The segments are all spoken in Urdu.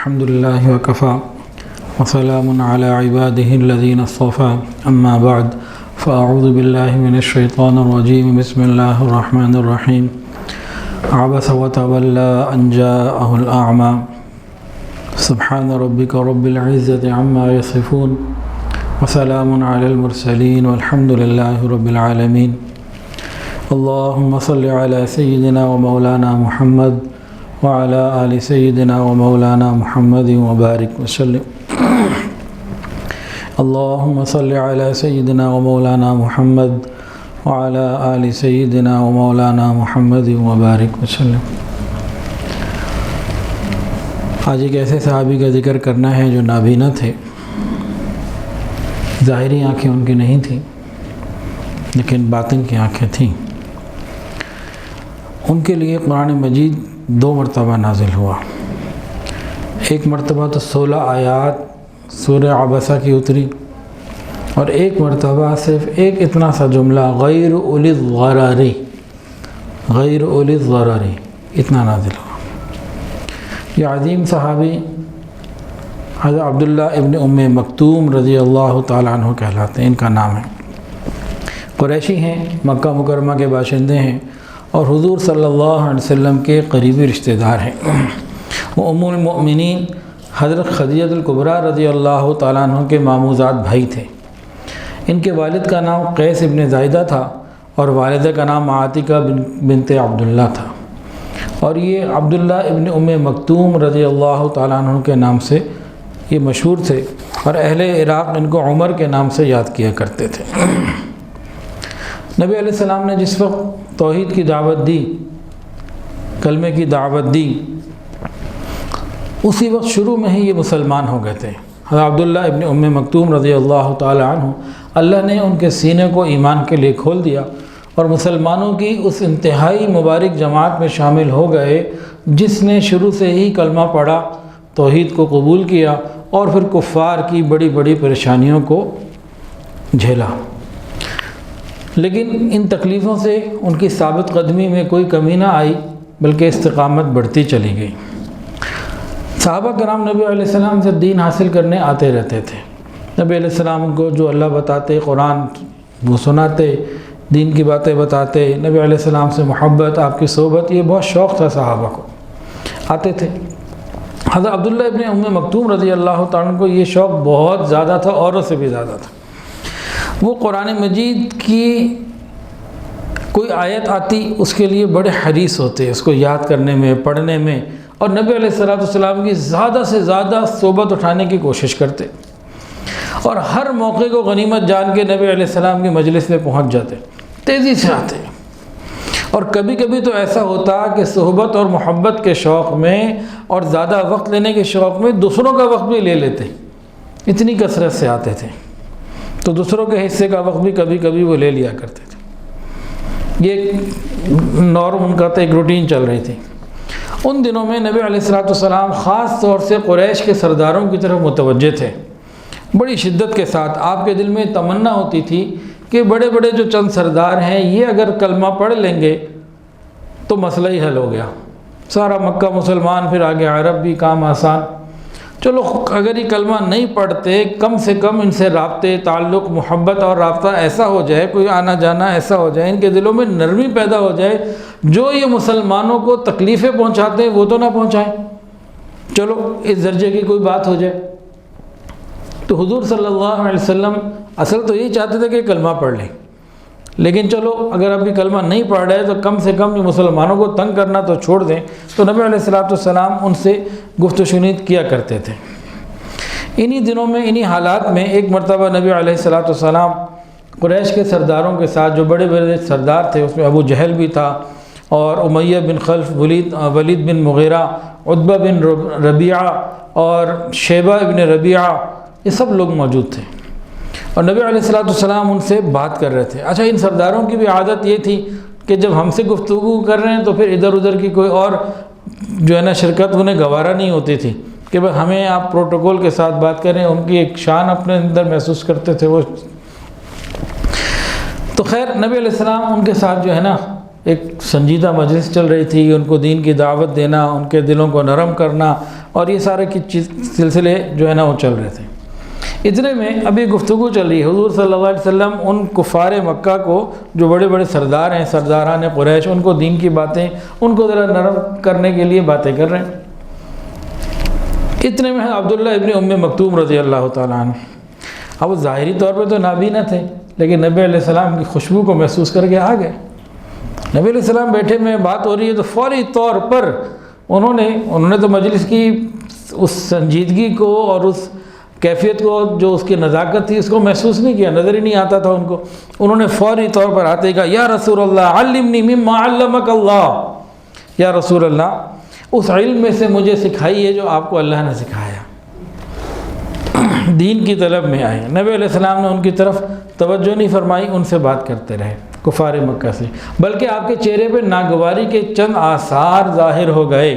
الحمد لله وكفى وسلام على عباده الذين اصطفى أما بعد فأعوذ بالله من الشيطان الرجيم بسم الله الرحمن الرحيم عبس وتولى أن جاءه الأعمى سبحان ربك رب العزة عما يصفون وسلام على المرسلين والحمد لله رب العالمين اللهم صل على سيدنا ومولانا محمد وعلى آل سيدنا ومولانا محمد وبارك وسلم اللهم صل على سيدنا ومولانا محمد وعلى آل سيدنا ومولانا محمد وبارك وسلم۔ آج ایک ایسے صحابی کا ذکر کرنا ہے جو نابینا تھے، ظاہری آنکھیں ان کی نہیں تھیں لیکن باطن کی آنکھیں تھیں۔ ان کے لیے قرآن مجید 2 مرتبہ نازل ہوا۔ ایک مرتبہ تو 16 آیات سورہ عبسہ کی اتری، اور ایک مرتبہ صرف ایک اتنا سا جملہ غیر اولی الضرر اتنا نازل ہوا۔ یہ عظیم صحابی حضرت عبداللہ ابن ام مکتوم رضی اللہ تعالیٰ عنہ کہلاتے ہیں، ان کا نام ہے۔ قریشی ہیں، مکہ مکرمہ کے باشندے ہیں، اور حضور صلی اللہ علیہ وسلم کے قریبی رشتہ دار ہیں۔ وہ ام المؤمنین حضرت خدیجہ الکبریٰ رضی اللہ تعالیٰ عنہ کے ماموزاد بھائی تھے۔ ان کے والد کا نام قیس ابن زائدہ تھا اور والدہ کا نام عاتقہ بنت عبداللہ تھا، اور یہ عبداللہ ابن ام مکتوم رضی اللہ تعالیٰ عنہ کے نام سے یہ مشہور تھے، اور اہل عراق ان کو عمر کے نام سے یاد کیا کرتے تھے۔ نبی علیہ السلام نے جس وقت توحید کی دعوت دی، کلمے کی دعوت دی، اسی وقت شروع میں ہی یہ مسلمان ہو گئے تھے۔ حضرت عبداللہ ابن ام مکتوم رضی اللہ تعالی عنہ، اللہ نے ان کے سینے کو ایمان کے لیے کھول دیا، اور مسلمانوں کی اس انتہائی مبارک جماعت میں شامل ہو گئے جس نے شروع سے ہی کلمہ پڑھا، توحید کو قبول کیا، اور پھر کفار کی بڑی بڑی پریشانیوں کو جھیلا۔ لیکن ان تکلیفوں سے ان کی ثابت قدمی میں کوئی کمی نہ آئی، بلکہ استقامت بڑھتی چلی گئی۔ صحابہ کرام نبی علیہ السلام سے دین حاصل کرنے آتے رہتے تھے۔ نبی علیہ السلام کو جو اللہ بتاتے، قرآن وہ سناتے، دین کی باتیں بتاتے، نبی علیہ السلام سے محبت، آپ کی صحبت، یہ بہت شوق تھا صحابہ کو، آتے تھے۔ حضرت عبداللہ ابن ام مکتوم رضی اللہ تعالیٰ عنہ کو یہ شوق بہت زیادہ تھا، اوروں سے بھی زیادہ تھا۔ وہ قرآن مجید کی کوئی آیت آتی اس کے لیے بڑے حریص ہوتے، اس کو یاد کرنے میں، پڑھنے میں، اور نبی علیہ السلام کی زیادہ سے زیادہ صحبت اٹھانے کی کوشش کرتے، اور ہر موقع کو غنیمت جان کے نبی علیہ السلام کی مجلس میں پہنچ جاتے، تیزی سے آتے۔ اور کبھی کبھی تو ایسا ہوتا کہ صحبت اور محبت کے شوق میں اور زیادہ وقت لینے کے شوق میں دوسروں کا وقت بھی لے لیتے، اتنی کثرت سے آتے تھے، تو دوسروں کے حصے کا وقت بھی کبھی کبھی وہ لے لیا کرتے تھے۔ یہ نارم ان کا تھا، ایک روٹین چل رہی تھی۔ ان دنوں میں نبی علیہ السلام خاص طور سے قریش کے سرداروں کی طرف متوجہ تھے، بڑی شدت کے ساتھ۔ آپ کے دل میں تمنا ہوتی تھی کہ بڑے بڑے جو چند سردار ہیں، یہ اگر کلمہ پڑھ لیں گے تو مسئلہ ہی حل ہو گیا، سارا مکہ مسلمان، پھر آگے عرب بھی، کام آسان۔ چلو اگر یہ کلمہ نہیں پڑھتے، کم سے کم ان سے رابطے، تعلق، محبت اور رابطہ ایسا ہو جائے، کوئی آنا جانا ایسا ہو جائے، ان کے دلوں میں نرمی پیدا ہو جائے، جو یہ مسلمانوں کو تکلیفیں پہنچاتے ہیں وہ تو نہ پہنچائیں، چلو اس درجے کی کوئی بات ہو جائے۔ تو حضور صلی اللہ علیہ وسلم اصل تو یہی چاہتے تھے کہ کلمہ پڑھ لیں، لیکن چلو اگر ابھی کلمہ نہیں پڑھ رہے تو کم سے کم یہ مسلمانوں کو تنگ کرنا تو چھوڑ دیں۔ تو نبی علیہ السلام ان سے گفت و شنید کیا کرتے تھے۔ انہی دنوں میں، انہی حالات میں ایک مرتبہ نبی علیہ السلام قریش کے سرداروں کے ساتھ، جو بڑے بڑے سردار تھے، اس میں ابو جہل بھی تھا، اور امیہ بن خلف، ولید بن مغیرہ، عتبہ بن ربیعہ، اور شیبہ بن ربیعہ، یہ سب لوگ موجود تھے، اور نبی علیہ السلام ان سے بات کر رہے تھے۔ اچھا، ان سرداروں کی بھی عادت یہ تھی کہ جب ہم سے گفتگو کر رہے ہیں تو پھر ادھر ادھر کی کوئی اور جو ہے نا شرکت انہیں گوارا نہیں ہوتی تھی کہ بھئی ہمیں آپ پروٹوکول کے ساتھ بات کریں، ان کی ایک شان اپنے اندر محسوس کرتے تھے وہ۔ تو خیر، نبی علیہ السلام ان کے ساتھ جو ہے نا ایک سنجیدہ مجلس چل رہی تھی، ان کو دین کی دعوت دینا، ان کے دلوں کو نرم کرنا، اور یہ سارے سلسلے جو ہے نا وہ چل رہے تھے۔ اتنے میں ابھی گفتگو چل رہی ہے، حضور صلی اللہ علیہ وسلم ان کفار مکہ کو جو بڑے بڑے سردار ہیں، سرداران قریش، ان کو دین کی باتیں، ان کو ذرا نرم کرنے کے لیے باتیں کر رہے ہیں۔ اتنے میں عبداللہ ابن ام مکتوم رضی اللہ تعالیٰ عنہ، اب وہ ظاہری طور پہ تو نابینا تھے، لیکن نبی علیہ السلام کی خوشبو کو محسوس کر کے آ گئے۔ نبی علیہ السلام بیٹھے میں بات ہو رہی ہے تو فوری طور پر انہوں نے تو مجلس کی اس سنجیدگی کو اور اس کیفیت کو، جو اس کی نزاکت تھی، اس کو محسوس نہیں کیا، نظر ہی نہیں آتا تھا ان کو۔ انہوں نے فوری طور پر آتے ہی کہا یا رسول اللہ علمنی مما علمک اللہ، یا رسول اللہ اس علم میں سے مجھے سکھائیے جو آپ کو اللہ نے سکھایا۔ دین کی طلب میں آئے، نبی علیہ السلام نے ان کی طرف توجہ نہیں فرمائی، ان سے بات کرتے رہے کفار مکہ سے، بلکہ آپ کے چہرے پہ ناگواری کے چند آثار ظاہر ہو گئے۔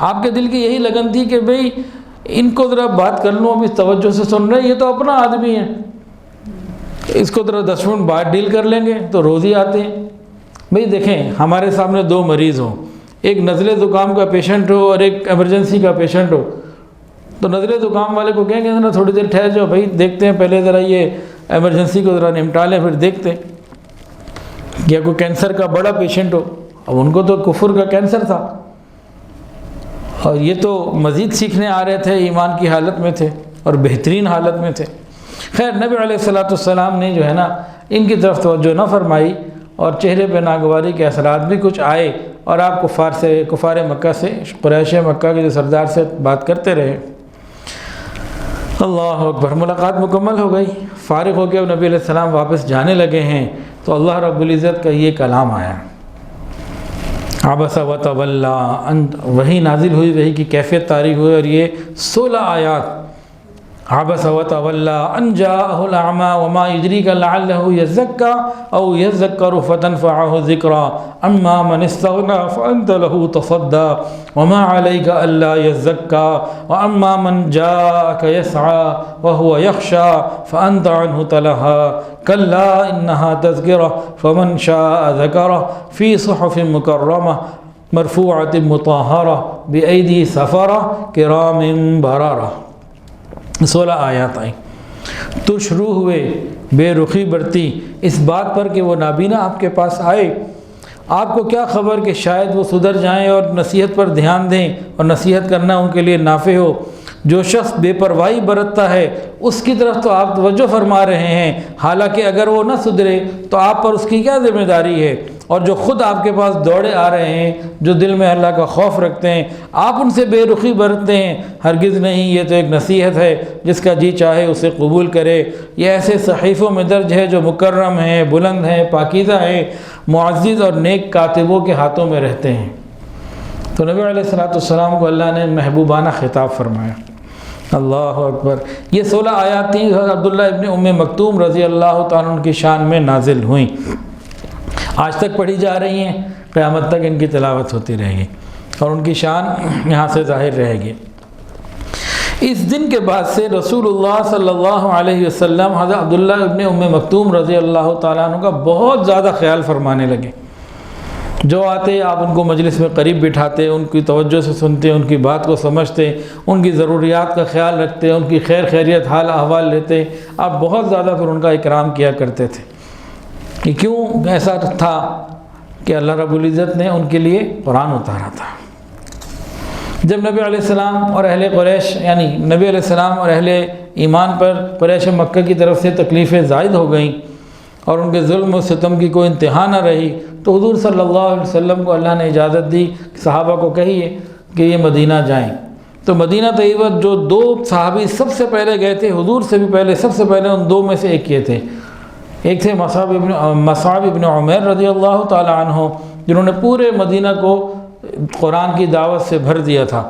آپ کے دل کی یہی لگن تھی کہ بھئی ان کو ذرا بات کر لوں، اب اس توجہ سے سن رہے ہیں، یہ تو اپنا آدمی ہے، اس کو ذرا 10 منٹ بعد ڈیل کر لیں گے تو روز ہی آتے ہیں۔ بھئی دیکھیں، ہمارے سامنے 2 مریض ہوں، ایک نزلے زکام کا پیشنٹ ہو اور ایک ایمرجنسی کا پیشنٹ ہو، تو نزلے زکام والے کو کہیں گے ذرا تھوڑی دیر ٹھہر جاؤ بھائی، دیکھتے ہیں پہلے ذرا یہ ایمرجنسی کو ذرا نمٹا لیں پھر دیکھتے ہیں۔ یا کوئی کینسر کا بڑا پیشنٹ ہو، اب ان کو تو کفر کا کینسر تھا، اور یہ تو مزید سیکھنے آ رہے تھے، ایمان کی حالت میں تھے اور بہترین حالت میں تھے۔ خیر نبی علیہ السلام نے جو ہے نا ان کی طرف توجہ نہ فرمائی، اور چہرے پہ ناگواری کے اثرات بھی کچھ آئے، اور آپ کفار مکہ سے، قریش مکہ کے جو سردار سے بات کرتے رہے۔ اللہ اکبر، ملاقات مکمل ہو گئی، فارغ ہو کے اب نبی علیہ السلام واپس جانے لگے ہیں تو اللہ رب العزت کا یہ کلام آیا، عبس وتولی، وہی نازل ہوئی، وہی کی کیفیت طاری ہوئی، اور یہ 16 آیات، عبس وتولی ان جاءہ الاعمی وما یدریک لعلہ یزکی او یذکر فتنفعہ الذکری اما من استغنی فانت لہ تصدی وما علیک الا یزکی واما من جاءک یسعی وہو یخشی فانت عنہ تلہی کلا انہا تذکرہ فمن شاء ذکرہ فی صحف مکرمہ مرفوعۃ مطہرہ بایدی سفرہ کرام بررہ۔ 16 آیات آئیں تو شروع ہوئے بے رخی برتی اس بات پر کہ وہ نابینا آپ کے پاس آئے، آپ کو کیا خبر کہ شاید وہ سدھر جائیں اور نصیحت پر دھیان دیں، اور نصیحت کرنا ان کے لیے نافع ہو۔ جو شخص بے پرواہی برتتا ہے اس کی طرف تو آپ توجہ فرما رہے ہیں، حالانکہ اگر وہ نہ سدھرے تو آپ پر اس کی کیا ذمہ داری ہے؟ اور جو خود آپ کے پاس دوڑے آ رہے ہیں، جو دل میں اللہ کا خوف رکھتے ہیں، آپ ان سے بے رخی برتتے ہیں؟ ہرگز نہیں، یہ تو ایک نصیحت ہے، جس کا جی چاہے اسے قبول کرے۔ یہ ایسے صحیفوں میں درج ہے جو مکرم ہیں، بلند ہیں، پاکیزہ ہیں، معزز اور نیک کاتبوں کے ہاتھوں میں رہتے ہیں۔ تو نبی علیہ السلام کو اللہ نے محبوبانہ خطاب فرمایا۔ اللہ اکبر، یہ 16 آیات تھیں عبداللہ ابن ام مکتوم رضی اللہ تعالیٰ عنہ کی شان میں نازل ہوئیں، آج تک پڑھی جا رہی ہیں، قیامت تک ان کی تلاوت ہوتی رہے گی اور ان کی شان یہاں سے ظاہر رہے گی۔ اس دن کے بعد سے رسول اللہ صلی اللہ علیہ وسلم حضرت عبداللہ ابن ام مکتوم رضی اللہ تعالیٰ عنہ کا بہت زیادہ خیال فرمانے لگے۔ جو آتے آپ ان کو مجلس میں قریب بٹھاتے، ان کی توجہ سے سنتے، ان کی بات کو سمجھتے، ان کی ضروریات کا خیال رکھتے، ان کی خیر خیریت حال احوال لیتے، آپ بہت زیادہ پھر ان کا اکرام کیا کرتے تھے۔ کہ کیوں ایسا تھا کہ اللہ رب العزت نے ان کے لیے قرآن اتارا تھا۔ جب نبی علیہ السلام اور اہل قریش، یعنی نبی علیہ السلام اور اہل ایمان پر قریش مکہ کی طرف سے تکلیفیں زائد ہو گئیں اور ان کے ظلم و ستم کی کوئی انتہا نہ رہی، تو حضور صلی اللہ علیہ وسلم کو اللہ نے اجازت دی کہ صحابہ کو کہیے کہ یہ مدینہ جائیں۔ تو مدینہ طیبہ جو 2 صحابی سب سے پہلے گئے تھے، حضور سے بھی پہلے، سب سے پہلے ان 2 میں سے ایک یہ تھے۔ ایک تھے مصعب ابن عمیر رضی اللہ تعالیٰ عنہ، جنہوں نے پورے مدینہ کو قرآن کی دعوت سے بھر دیا تھا،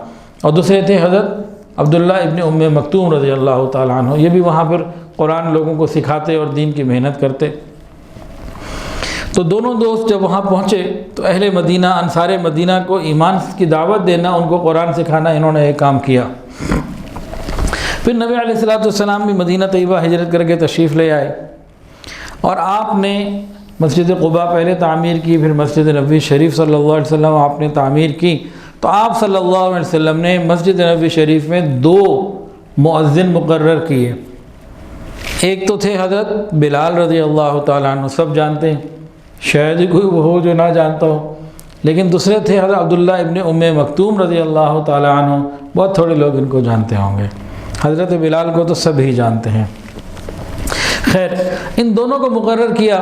اور دوسرے تھے حضرت عبداللہ ابن ام مکتوم رضی اللہ تعالیٰ عنہ، یہ بھی وہاں پر قرآن لوگوں کو سکھاتے اور دین کی محنت کرتے۔ تو دونوں دوست جب وہاں پہنچے تو اہل مدینہ، انصار مدینہ کو ایمان کی دعوت دینا، ان کو قرآن سکھانا، انہوں نے یہ کام کیا۔ پھر نبی علیہ السلام بھی مدینہ طیبہ ہجرت کر کے تشریف لے آئے، اور آپ نے مسجد قباء پہلے تعمیر کی، پھر مسجد نبوی شریف صلی اللہ علیہ وسلم آپ نے تعمیر کی، تو آپ صلی اللہ علیہ وسلم نے مسجد نبوی شریف میں 2 مؤذن مقرر کیے۔ ایک تو تھے حضرت بلال رضی اللہ تعالیٰ عنہ، سب جانتے ہیں، شاید ہی کوئی وہ ہو جو نہ جانتا ہو، لیکن دوسرے تھے حضرت عبداللہ ابن مکتوم رضی اللہ تعالیٰ عنہ، بہت تھوڑے لوگ ان کو جانتے ہوں گے، حضرت بلال کو تو سب ہی جانتے ہیں۔ خیر، ان دونوں کو مقرر کیا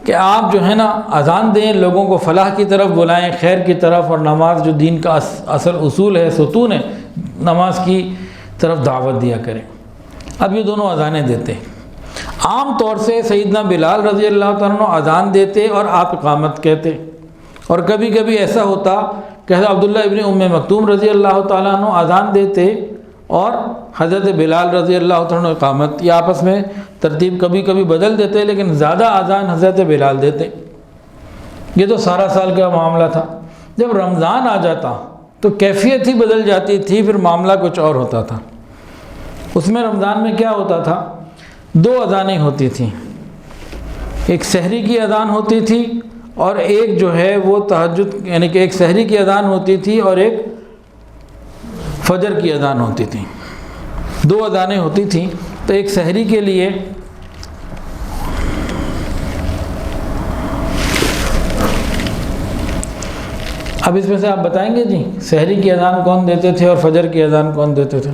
کہ آپ جو ہے نا اذان دیں، لوگوں کو فلاح کی طرف بلائیں، خیر کی طرف، اور نماز جو دین کا اصل اصول ہے، ستون ہے، نماز کی طرف دعوت دیا کریں۔ اب یہ دونوں اذانیں دیتے، عام طور سے سیدنا بلال رضی اللہ تعالیٰ عنہ اذان دیتے اور آپ اقامت کہتے، اور کبھی کبھی ایسا ہوتا کہ حضرت عبداللہ ابن مکتوم رضی اللہ تعالیٰ عنہ اذان دیتے اور حضرت بلال رضی اللہ تعالیٰ عنہ اقامت، یہ آپس میں ترتیب کبھی کبھی بدل دیتے، لیکن زیادہ اذان حضرت بلال دیتے۔ یہ تو سارا سال کا معاملہ تھا۔ جب رمضان آ جاتا تو کیفیت ہی بدل جاتی تھی، پھر معاملہ کچھ اور ہوتا تھا۔ اس میں رمضان میں کیا ہوتا تھا، 2 اذانیں ہوتی تھیں، ایک سحری کی اذان ہوتی تھی اور ایک جو ہے وہ تہجد، یعنی کہ ایک سحری کی اذان ہوتی تھی اور ایک فجر کی اذان ہوتی تھی، 2 اذانیں ہوتی تھیں۔ تو ایک سحری کے لیے اب اس میں سے آپ بتائیں گے جی، سحری کی اذان کون دیتے تھے اور فجر کی اذان کون دیتے تھے؟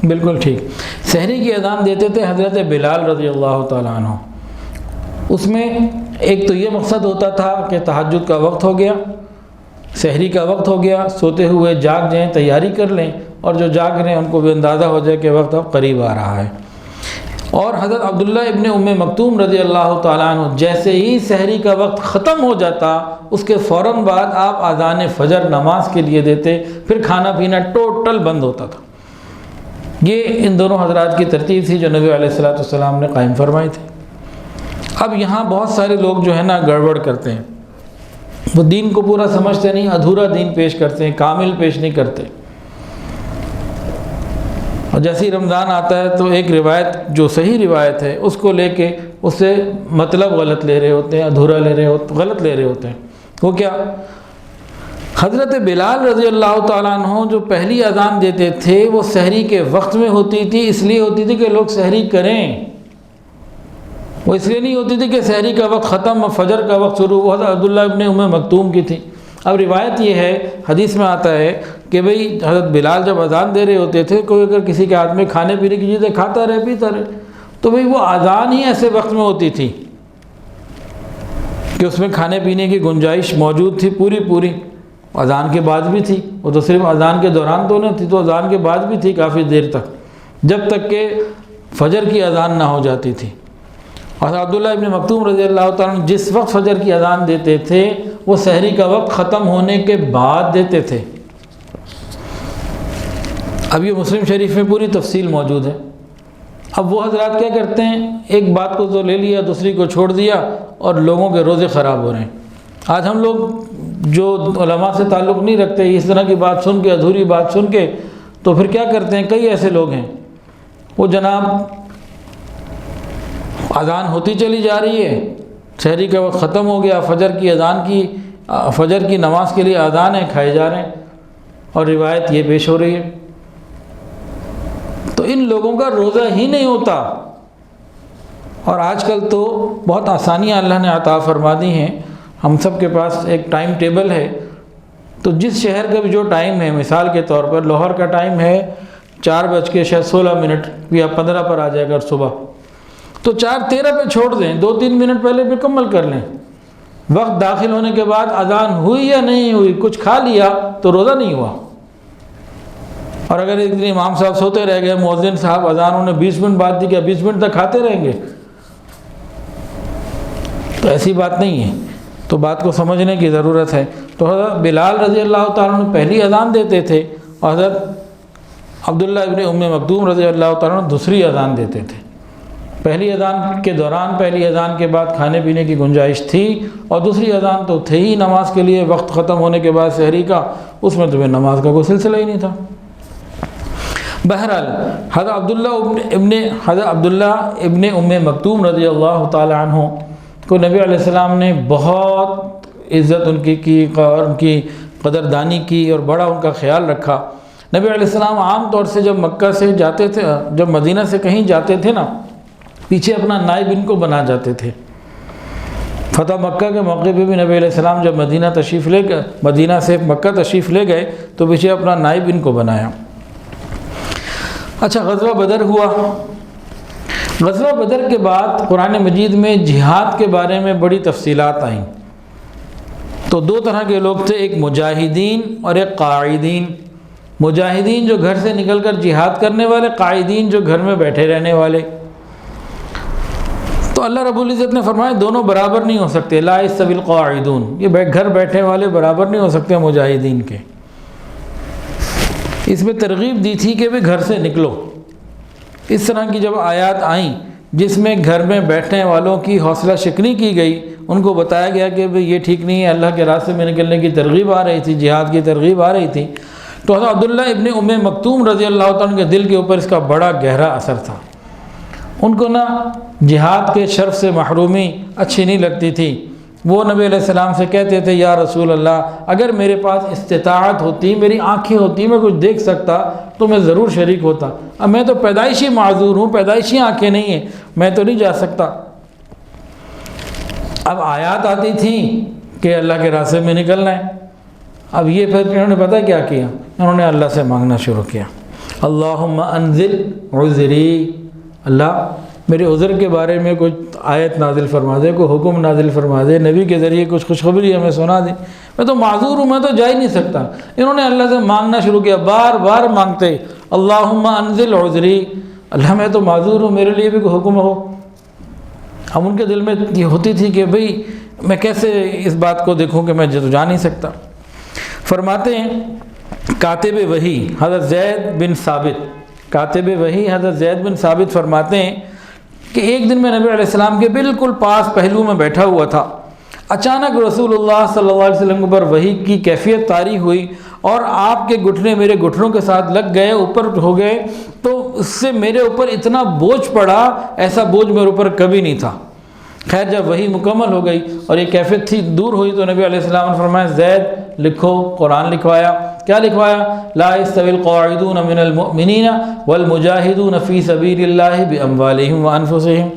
بالکل ٹھیک، سحری کی اذان دیتے تھے حضرت بلال رضی اللہ تعالیٰ عنہ۔ اس میں ایک تو یہ مقصد ہوتا تھا کہ تہجد کا وقت ہو گیا، سحری کا وقت ہو گیا، سوتے ہوئے جاگ جائیں، تیاری کر لیں، اور جو جاگ رہے ہیں ان کو بھی اندازہ ہو جائے کہ وقت اب قریب آ رہا ہے۔ اور حضرت عبداللہ ابن مکتوم رضی اللہ تعالیٰ عنہ جیسے ہی سحری کا وقت ختم ہو جاتا، اس کے فوراً بعد آپ اذان فجر نماز کے لیے دیتے، پھر کھانا پینا ٹوٹل بند ہوتا تھا۔ یہ ان دونوں حضرات کی ترتیب تھی جو نبی علیہ السلام نے قائم فرمائی تھی۔ اب یہاں بہت سارے لوگ جو ہے نا گڑبڑ کرتے ہیں، وہ دین کو پورا سمجھتے نہیں، ادھورا دین پیش کرتے ہیں، کامل پیش نہیں کرتے۔ اور جیسے ہی رمضان آتا ہے تو ایک روایت جو صحیح روایت ہے اس کو لے کے اس سے مطلب غلط لے رہے ہوتے ہیں، ادھورا لے رہے ہوتے، غلط لے رہے ہوتے ہیں۔ وہ کیا، حضرت بلال رضی اللہ تعالیٰ عنہ جو پہلی اذان دیتے تھے وہ سحری کے وقت میں ہوتی تھی، اس لیے ہوتی تھی کہ لوگ سحری کریں، وہ اس لیے نہیں ہوتی تھی کہ سحری کا وقت ختم اور فجر کا وقت شروع۔ وہ حضرت عبداللہ ابن مکتوم کی تھی۔ اب روایت یہ ہے، حدیث میں آتا ہے کہ بھئی حضرت بلال جب اذان دے رہے ہوتے تھے، کوئی اگر کسی کے ہاتھ میں کھانے پینے کی چیزیں کھاتا رہے پیتا رہے، تو بھئی وہ اذان ہی ایسے وقت میں ہوتی تھی کہ اس میں کھانے پینے کی گنجائش موجود تھی پوری، اذان کے بعد بھی تھی، وہ تو صرف اذان کے دوران تو نہیں تھی، تو اذان کے بعد بھی تھی کافی دیر تک، جب تک کہ فجر کی اذان نہ ہو جاتی تھی۔ اور عبداللہ ابن مکتوم رضی اللہ تعالیٰ عنہ جس وقت فجر کی اذان دیتے تھے وہ سحری کا وقت ختم ہونے کے بعد دیتے تھے۔ اب یہ مسلم شریف میں پوری تفصیل موجود ہے۔ اب وہ حضرات کیا کرتے ہیں، ایک بات کو تو لے لیا، دوسری کو چھوڑ دیا، اور لوگوں کے روزے خراب ہو رہے ہیں۔ آج ہم لوگ جو علماء سے تعلق نہیں رکھتے، اس طرح کی بات سن کے، ادھوری بات سن کے، تو پھر کیا کرتے ہیں، کئی ایسے لوگ ہیں، وہ جناب اذان ہوتی چلی جا رہی ہے، سحری کا وقت ختم ہو گیا، فجر کی نماز کے لیے اذان ہے، کھائے جا رہے ہیں، اور روایت یہ پیش ہو رہی ہے۔ تو ان لوگوں کا روزہ ہی نہیں ہوتا۔ اور آج کل تو بہت آسانیاں اللہ نے عطا فرما دی ہیں، ہم سب کے پاس ایک ٹائم ٹیبل ہے، تو جس شہر کا بھی جو ٹائم ہے، مثال کے طور پر لاہور کا ٹائم ہے 4:16 یا 15 پر آ جائے گا صبح، تو 4:13 پہ چھوڑ دیں، 2-3 منٹ پہلے مکمل کر لیں۔ وقت داخل ہونے کے بعد اذان ہوئی یا نہیں ہوئی، کچھ کھا لیا تو روزہ نہیں ہوا۔ اور اگر ایک دن امام صاحب سوتے رہ گئے، مؤذن صاحب اذان انہوں نے 20 منٹ بعد دی، کیا 20 منٹ تک کھاتے رہیں گے؟ تو ایسی بات نہیں ہے، تو بات کو سمجھنے کی ضرورت ہے۔ تو حضرت بلال رضی اللہ تعالیٰ عنہ پہلی اذان دیتے تھے، اور حضرت عبداللہ ابن مکتوم رضی اللہ تعالیٰ عنہ دوسری اذان دیتے تھے۔ پہلی اذان کے دوران، پہلی اذان کے بعد کھانے پینے کی گنجائش تھی، اور دوسری اذان تو تھے ہی نماز کے لیے، وقت ختم ہونے کے بعد سحری کا، اس میں تو پھر نماز کا کوئی سلسلہ ہی نہیں تھا۔ بہرحال حضرت عبداللہ ابن ام مکتوم رضی اللہ تعالی عنہ کو نبی علیہ السلام نے بہت عزت ان کی اور ان کی قدردانی کی اور بڑا ان کا خیال رکھا۔ نبی علیہ السلام عام طور سے جب مکہ سے جاتے تھے، جب مدینہ سے کہیں جاتے تھے نا، پیچھے اپنا نائب ان کو بنا جاتے تھے۔ فتح مکہ کے موقع پہ بھی نبی علیہ السلام جب مدینہ سے مکہ تشریف لے گئے تو پیچھے اپنا نائب ان کو بنایا۔ اچھا، غزوہ بدر ہوا۔ غزوہ بدر کے بعد قرآن مجید میں جہاد کے بارے میں بڑی تفصیلات آئیں۔ تو دو طرح کے لوگ تھے، ایک مجاہدین اور ایک قاعدین۔ مجاہدین جو گھر سے نکل کر جہاد کرنے والے، قاعدین جو گھر میں بیٹھے رہنے والے۔ تو اللہ رب العزت نے فرمایا دونوں برابر نہیں ہو سکتے، لا یستوی القاعدون، یہ گھر بیٹھے والے برابر نہیں ہو سکتے مجاہدین کے۔ اس میں ترغیب دی تھی کہ بھی گھر سے نکلو۔ اس طرح کی جب آیات آئیں جس میں گھر میں بیٹھنے والوں کی حوصلہ شکنی کی گئی، ان کو بتایا گیا کہ بھئی یہ ٹھیک نہیں ہے، اللہ کے راستے میں نکلنے کی ترغیب آ رہی تھی، جہاد کی ترغیب آ رہی تھی، تو حضرت عبداللہ ابن ام مکتوم رضی اللہ تعالیٰ عنہ کے دل کے اوپر اس کا بڑا گہرا اثر تھا۔ ان کو نہ جہاد کے شرف سے محرومی اچھی نہیں لگتی تھی۔ وہ نبی علیہ السلام سے کہتے تھے، یا رسول اللہ، اگر میرے پاس استطاعت ہوتی، میری آنکھیں ہوتی، میں کچھ دیکھ سکتا تو میں ضرور شریک ہوتا۔ اب میں تو پیدائشی معذور ہوں، پیدائشی آنکھیں نہیں ہیں، میں تو نہیں جا سکتا۔ اب آیات آتی تھیں کہ اللہ کے راستے میں نکلنا ہے۔ اب یہ پھر انہوں نے پتہ کیا کیا، انہوں نے اللہ سے مانگنا شروع کیا، اللہم انزل عذری، اللہ میرے عذر کے بارے میں کچھ آیت نازل فرما دے، کوئی حکم نازل فرما دے، نبی کے ذریعے کچھ خوشخبری ہمیں سنا دے، میں تو معذور ہوں، میں تو جا ہی نہیں سکتا۔ انہوں نے اللہ سے مانگنا شروع کیا، بار بار مانگتے، اللہم انزل عذری، اللہ میں تو معذور ہوں، میرے لیے بھی کوئی حکم ہو۔ اب ان کے دل میں یہ ہوتی تھی کہ بھئی میں کیسے اس بات کو دیکھوں کہ میں تو جا نہیں سکتا۔ فرماتے ہیں کاتب وحی حضرت زید بن ثابت، کاتب وحی حضرت زید بن ثابت فرماتے ہیں کہ ایک دن میں نبی علیہ السلام کے بالکل پاس پہلو میں بیٹھا ہوا تھا، اچانک رسول اللہ صلی اللہ علیہ وسلم پر وحی کی کیفیت طاری ہوئی اور آپ کے گھٹنے میرے گھٹنوں کے ساتھ لگ گئے، اوپر ہو گئے، تو اس سے میرے اوپر اتنا بوجھ پڑا، ایسا بوجھ میرے اوپر کبھی نہیں تھا۔ خیر جب وحی مکمل ہو گئی اور یہ کیفیت تھی دور ہوئی تو نبی علیہ السلام نے فرمایا زید لکھو، قرآن لکھوایا۔ کیا لکھوایا؟ لا یستوی القاعدون من المؤمنین والمجاہدون فی سبیل اللہ باموالہم وانفسہم،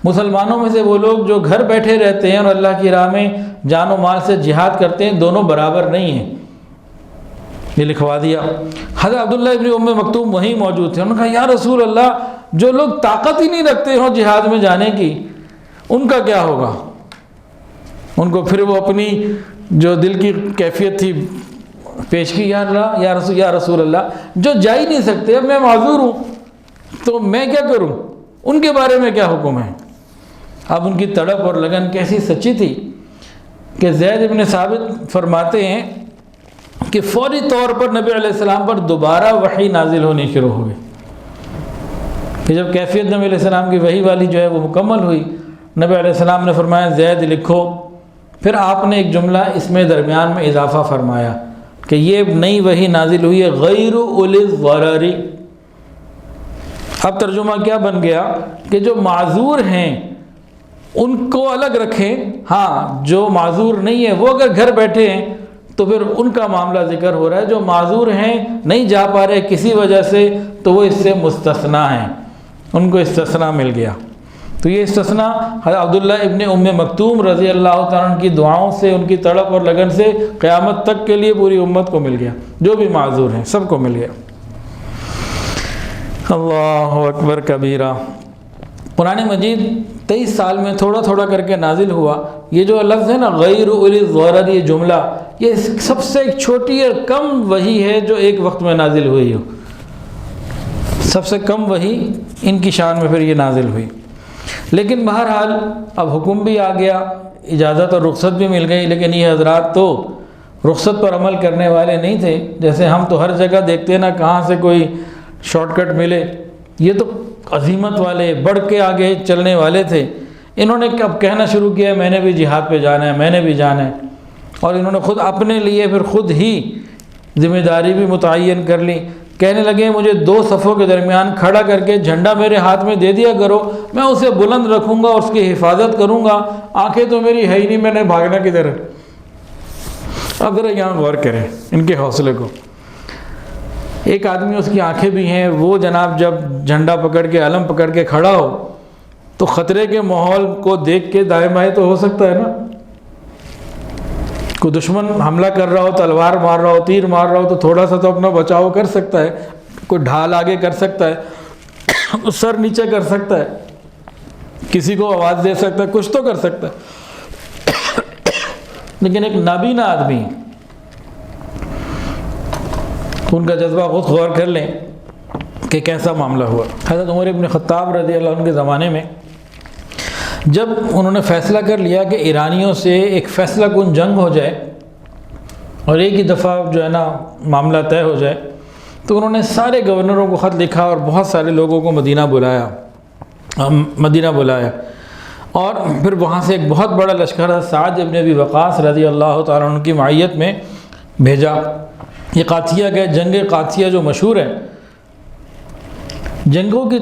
مسلمانوں میں سے وہ لوگ جو گھر بیٹھے رہتے ہیں اور اللہ کی راہ میں جان و مال سے جہاد کرتے ہیں، دونوں برابر نہیں ہیں۔ یہ لکھوا دیا۔ حضرت عبداللہ ابن ام مکتوم وہیں موجود تھے، انہوں نے کہا یا رسول اللہ، جو لوگ طاقت ہی نہیں رکھتے ہوں جہاد میں جانے کی، ان کا کیا ہوگا؟ ان کو پھر وہ اپنی جو دل کی کیفیت تھی پیش کی، یا رسول اللہ، جو جا ہی نہیں سکتے، اب میں معذور ہوں تو میں کیا کروں، ان کے بارے میں کیا حکم ہے؟ اب ان کی تڑپ اور لگن کیسی سچی تھی کہ زید بن ثابت فرماتے ہیں کہ فوری طور پر نبی علیہ السلام پر دوبارہ وحی نازل ہونی شروع ہو گئی۔ کہ جب کیفیت نبی علیہ السلام کی وحی والی جو ہے وہ مکمل ہوئی، نبی علیہ السلام نے فرمایا زید لکھو۔ پھر آپ نے ایک جملہ اس میں درمیان میں اضافہ فرمایا کہ یہ نئی وحی نازل ہوئی ہے غیر اولی الضرر۔ اب ترجمہ کیا بن گیا کہ جو معذور ہیں ان کو الگ رکھیں، ہاں جو معذور نہیں ہے وہ اگر گھر بیٹھے ہیں تو پھر ان کا معاملہ ذکر ہو رہا ہے، جو معذور ہیں نہیں جا پا رہے کسی وجہ سے تو وہ اس سے مستثنیٰ ہیں، ان کو استثناء مل گیا۔ تو یہ استثناء حضرت عبداللہ ابن ام مکتوم رضی اللہ تعالیٰ عنہ کی دعاؤں سے، ان کی تڑپ اور لگن سے قیامت تک کے لیے پوری امت کو مل گیا، جو بھی معذور ہیں سب کو مل گیا۔ اللہ اکبر کبیرہ۔ قرآن مجید 23 سال میں تھوڑا تھوڑا کر کے نازل ہوا۔ یہ جو لفظ ہے نا غیر اولی الضرر، یہ جملہ، یہ سب سے ایک چھوٹی اور کم وحی ہے جو ایک وقت میں نازل ہوئی ہو، سب سے کم وحی ان کی شان میں پھر یہ نازل ہوئی۔ لیکن بہرحال اب حکم بھی آ گیا، اجازت اور رخصت بھی مل گئی، لیکن یہ حضرات تو رخصت پر عمل کرنے والے نہیں تھے۔ جیسے ہم تو ہر جگہ دیکھتے ہیں نا، کہاں سے کوئی شارٹ کٹ ملے، یہ تو عظیمت والے، بڑھ کے آگے چلنے والے تھے، انہوں نے اب کہنا شروع کیا میں نے بھی جہاد پہ جانا ہے، میں نے بھی جانا ہے، اور انہوں نے خود اپنے لیے پھر خود ہی ذمہ داری بھی متعین کر لی۔ کہنے لگے مجھے 2 صفوں کے درمیان کھڑا کر کے جھنڈا میرے ہاتھ میں دے دیا کرو، میں اسے بلند رکھوں گا اور اس کی حفاظت کروں گا، آنکھیں تو میری ہے ہی نہیں، میں نے بھاگنا کدھر ہے۔ اب ذرا یہاں غور کریں ان کے حوصلے کو۔ ایک آدمی اس کی آنکھیں بھی ہیں، وہ جناب جب جھنڈا پکڑ کے علم پکڑ کے کھڑا ہو تو خطرے کے ماحول کو دیکھ کے دائیں بائیں تو ہو سکتا ہے نا، کوئی دشمن حملہ کر رہا ہو، تلوار مار رہا ہو، تیر مار رہا ہو، تو تھوڑا سا تو اپنا بچاؤ کر سکتا ہے، کوئی ڈھال آگے کر سکتا ہے، سر نیچے کر سکتا ہے، کسی کو آواز دے سکتا ہے، کچھ تو کر سکتا ہے۔ لیکن ایک نابینا آدمی، ان کا جذبہ خود غور کر لیں کہ کیسا معاملہ ہوا۔ حضرت عمر بن خطاب رضی اللہ عنہ کے زمانے میں جب انہوں نے فیصلہ کر لیا کہ ایرانیوں سے ایک فیصلہ کن جنگ ہو جائے اور ایک ہی دفعہ جو ہے نا معاملہ طے ہو جائے، تو انہوں نے سارے گورنروں کو خط لکھا اور بہت سارے لوگوں کو مدینہ بلایا، اور پھر وہاں سے ایک بہت بڑا لشکر سعد ابن ابی وقاص رضی اللہ تعالیٰ عنہ کی معیت میں بھیجا۔ یہ قادسیہ گئے، جنگ قادسیہ جو مشہور ہے، جنگوں کی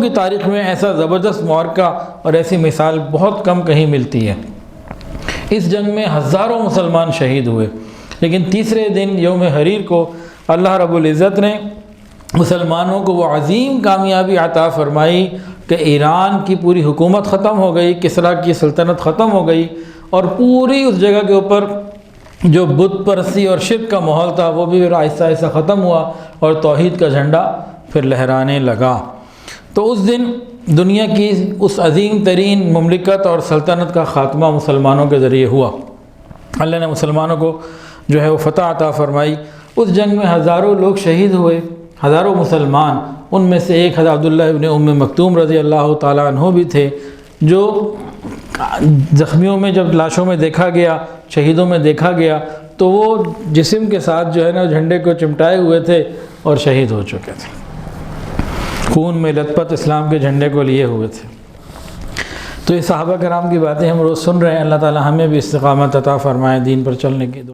تاریخ میں ایسا زبردست معرکہ اور ایسی مثال بہت کم کہیں ملتی ہے۔ اس جنگ میں ہزاروں مسلمان شہید ہوئے، لیکن تیسرے دن یوم حریر کو اللہ رب العزت نے مسلمانوں کو وہ عظیم کامیابی عطا فرمائی کہ ایران کی پوری حکومت ختم ہو گئی، کسریٰ کی سلطنت ختم ہو گئی، اور پوری اس جگہ کے اوپر جو بت پرستی اور شرک کا ماحول تھا وہ بھی پھر آہستہ آہستہ ختم ہوا اور توحید کا جھنڈا پھر لہرانے لگا۔ تو اس دن دنیا کی اس عظیم ترین مملکت اور سلطنت کا خاتمہ مسلمانوں کے ذریعے ہوا۔ اللہ نے مسلمانوں کو جو ہے وہ فتح عطا فرمائی۔ اس جنگ میں ہزاروں لوگ شہید ہوئے، ہزاروں مسلمان، ان میں سے ایک حضرت عبداللہ ابن ام مکتوم رضی اللہ تعالیٰ عنہ بھی تھے، جو زخمیوں میں جب لاشوں میں دیکھا گیا، شہیدوں میں دیکھا گیا، تو وہ جسم کے ساتھ جو ہے نا جھنڈے کو چمٹائے ہوئے تھے اور شہید ہو چکے تھے، خون میں لت پت اسلام کے جھنڈے کو لیے ہوئے تھے۔ تو یہ صحابہ کرام کی باتیں ہم روز سن رہے ہیں۔ اللہ تعالی ہمیں بھی استقامت عطا فرمائے دین پر چلنے کی۔